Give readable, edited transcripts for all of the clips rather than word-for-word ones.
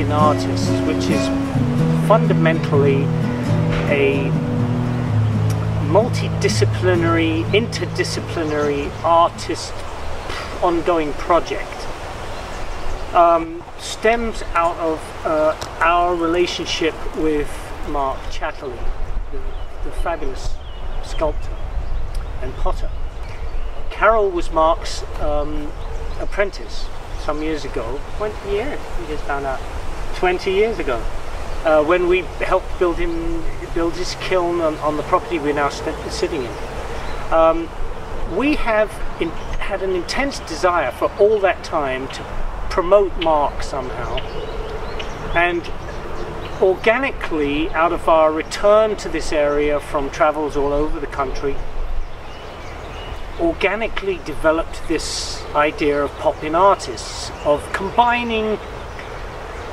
Popping Artists, which is fundamentally a multidisciplinary, interdisciplinary artist ongoing project. Stems out of our relationship with Mark Chatterley, the fabulous sculptor and potter. Carol was Mark's apprentice some years ago. 20 years, we just found out. 20 years ago. When we helped build his kiln on the property we're now sitting in. We have had an intense desire for all that time to promote Mark somehow, and organically, out of our return to this area from travels all over the country, organically developed this idea of Popping Artists, of combining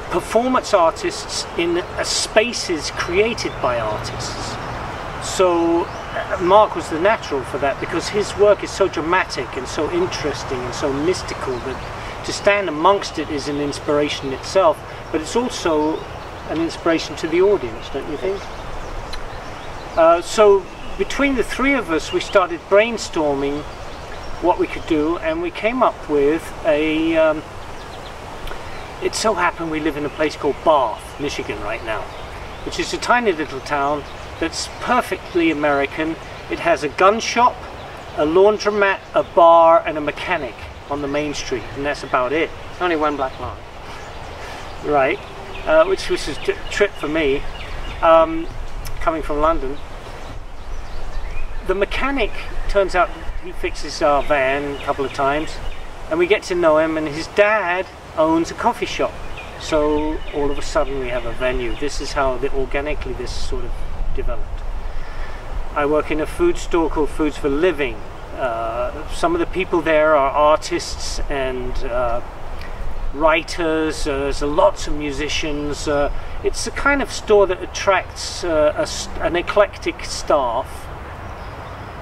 performance artists in spaces created by artists. So Mark was the natural for that, because his work is so dramatic and so interesting and so mystical that to stand amongst it is an inspiration itself, but it's also an inspiration to the audience, don't you think? So between the three of us, we started brainstorming what we could do, and we came up with a it so happened we live in a place called Bath, Michigan right now, which is a tiny little town that's perfectly American. It has a gun shop, a laundromat, a bar, and a mechanic on the main street, and that's about it. Only one black line. Right, which was a trip for me, coming from London. The mechanic, turns out he fixes our van a couple of times, and we get to know him, and his dad owns a coffee shop. So all of a sudden we have a venue. This is how organically this sort of developed. I work in a food store called Foods for Living. Some of the people there are artists and writers. There's lots of musicians. It's the kind of store that attracts an eclectic staff.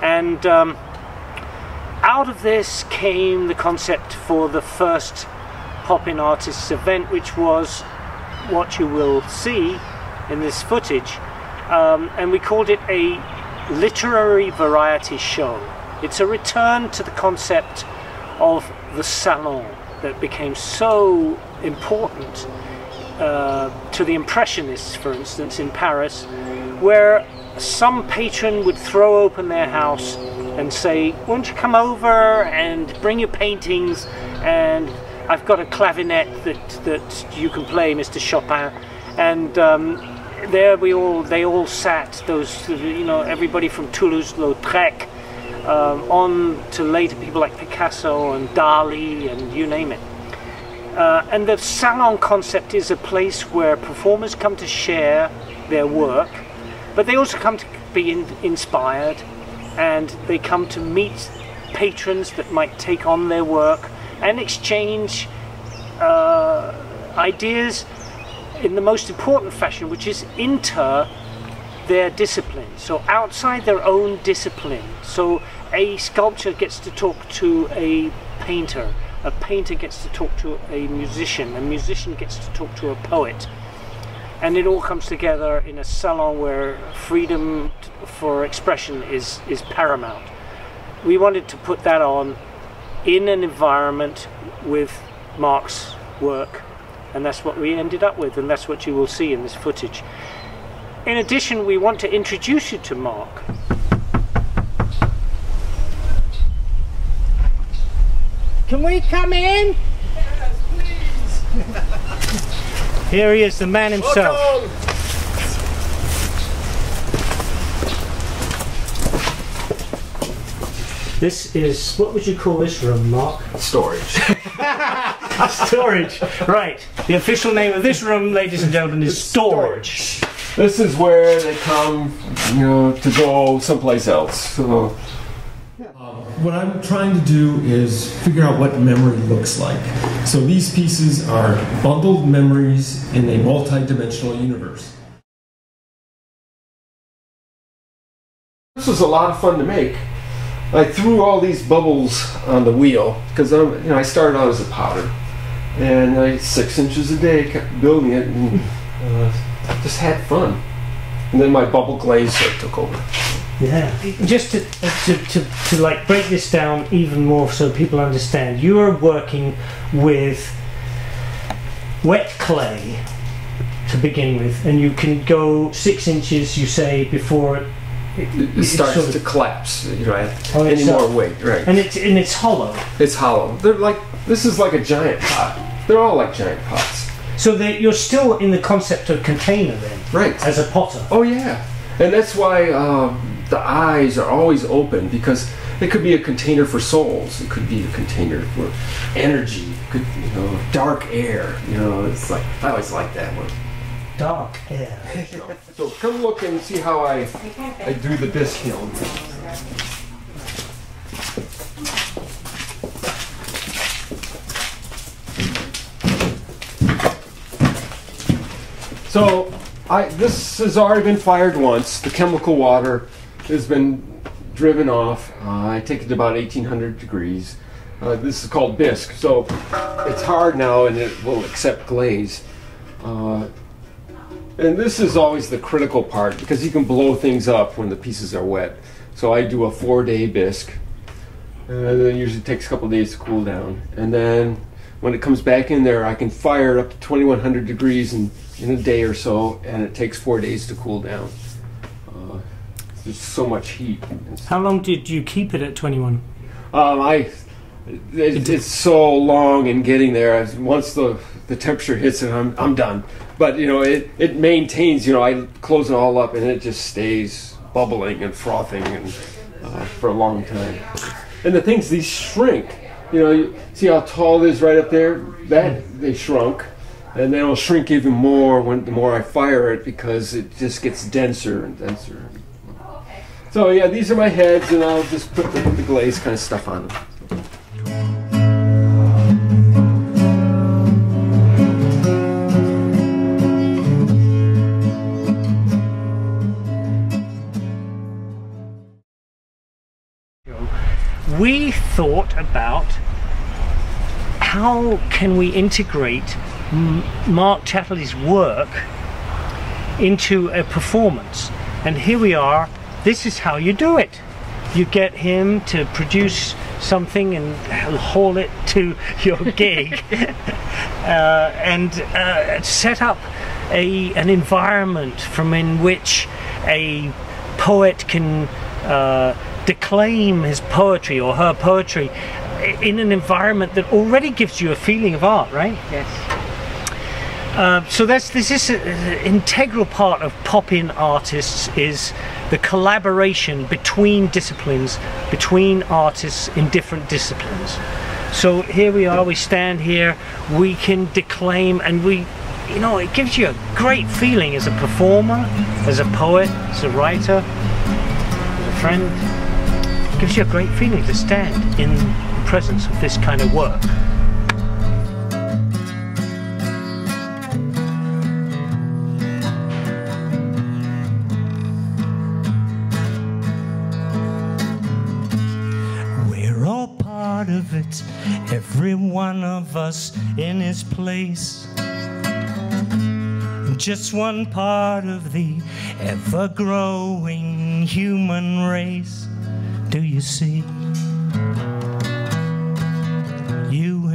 And out of this came the concept for the first Popping Artists event, which was what you will see in this footage, and we called it a literary variety show. It's a return to the concept of the salon that became so important to the Impressionists, for instance, in Paris, where some patron would throw open their house and say, won't you come over and bring your paintings, and I've got a clavinet that you can play, Mr. Chopin. And there they all sat, those, everybody from Toulouse-Lautrec on to later people like Picasso and Dali and you name it. And the salon concept is a place where performers come to share their work, but they also come to be inspired, and they come to meet patrons that might take on their work and exchange ideas in the most important fashion, which is inter their discipline, so outside their own discipline. So a sculptor gets to talk to a painter gets to talk to a musician gets to talk to a poet, and it all comes together in a salon where freedom for expression is paramount. We wanted to put that on in an environment with Mark's work, and that's what we ended up with, and that's what you will see in this footage. In addition, we want to introduce you to Mark. Can we come in? Yes, please. Here he is, the man himself. This is, what would you call this room, Mark? Storage. Storage, right. The official name of this room, ladies and gentlemen, is storage. This is where they come, to go someplace else. So, what I'm trying to do is figure out what memory looks like. So these pieces are bundled memories in a multi-dimensional universe. this was a lot of fun to make. I threw all these bubbles on the wheel because I started out as a potter, And I 6 inches a day kept building it, and just had fun. And then my bubble glaze took over. Yeah. Just to like break this down even more so people understand, you are working with wet clay to begin with, and you can go 6 inches, you say, before it starts sort of to collapse, right? Oh, any more weight, right? And it's hollow. It's hollow. They're like, this is like a giant pot. They're all like giant pots. So that you're still in the concept of container then, right? As a potter. Oh yeah, and that's why the eyes are always open, because it could be a container for souls. It could be a container for energy. It could, dark air. It's like, I always like that one. Dark air. So come look and see how I do the bisque kiln. So this has already been fired once. The chemical water has been driven off. I take it to about 1800 degrees. This is called bisque. So it's hard now and it will accept glaze. And this is always the critical part, because you can blow things up when the pieces are wet. So I do a 4-day bisque, and then it usually takes a couple of days to cool down. And then when it comes back in there, I can fire it up to 2100 degrees in a day or so, and it takes 4 days to cool down. There's so much heat. How long did you keep it at 21? It's so long in getting there. Once the temperature hits it, I'm done. But it maintains. I close it all up, and it just stays bubbling and frothing and for a long time. And the things, these shrink. You see how tall it is right up there? That they shrunk, and then it'll shrink even more the more I fire it, because it just gets denser and denser. So yeah, these are my heads, and I'll just put the glaze kind of stuff on them. We thought about how can we integrate Mark Chatterley's work into a performance, and here we are. This is how you do it. You get him to produce something and haul it to your gig and set up an environment in which a poet can declaim his poetry or her poetry in an environment that already gives you a feeling of art, right? Yes. So this is an integral part of pop-in artists, is the collaboration between disciplines, between artists in different disciplines. So here we are, we stand here, we can declaim, and it gives you a great feeling as a performer, as a poet, as a writer, as a friend. It gives you a great feeling to stand in the presence of this kind of work. We're all part of it, every one of us in his place. Just one part of the ever-growing human race. Do you see? You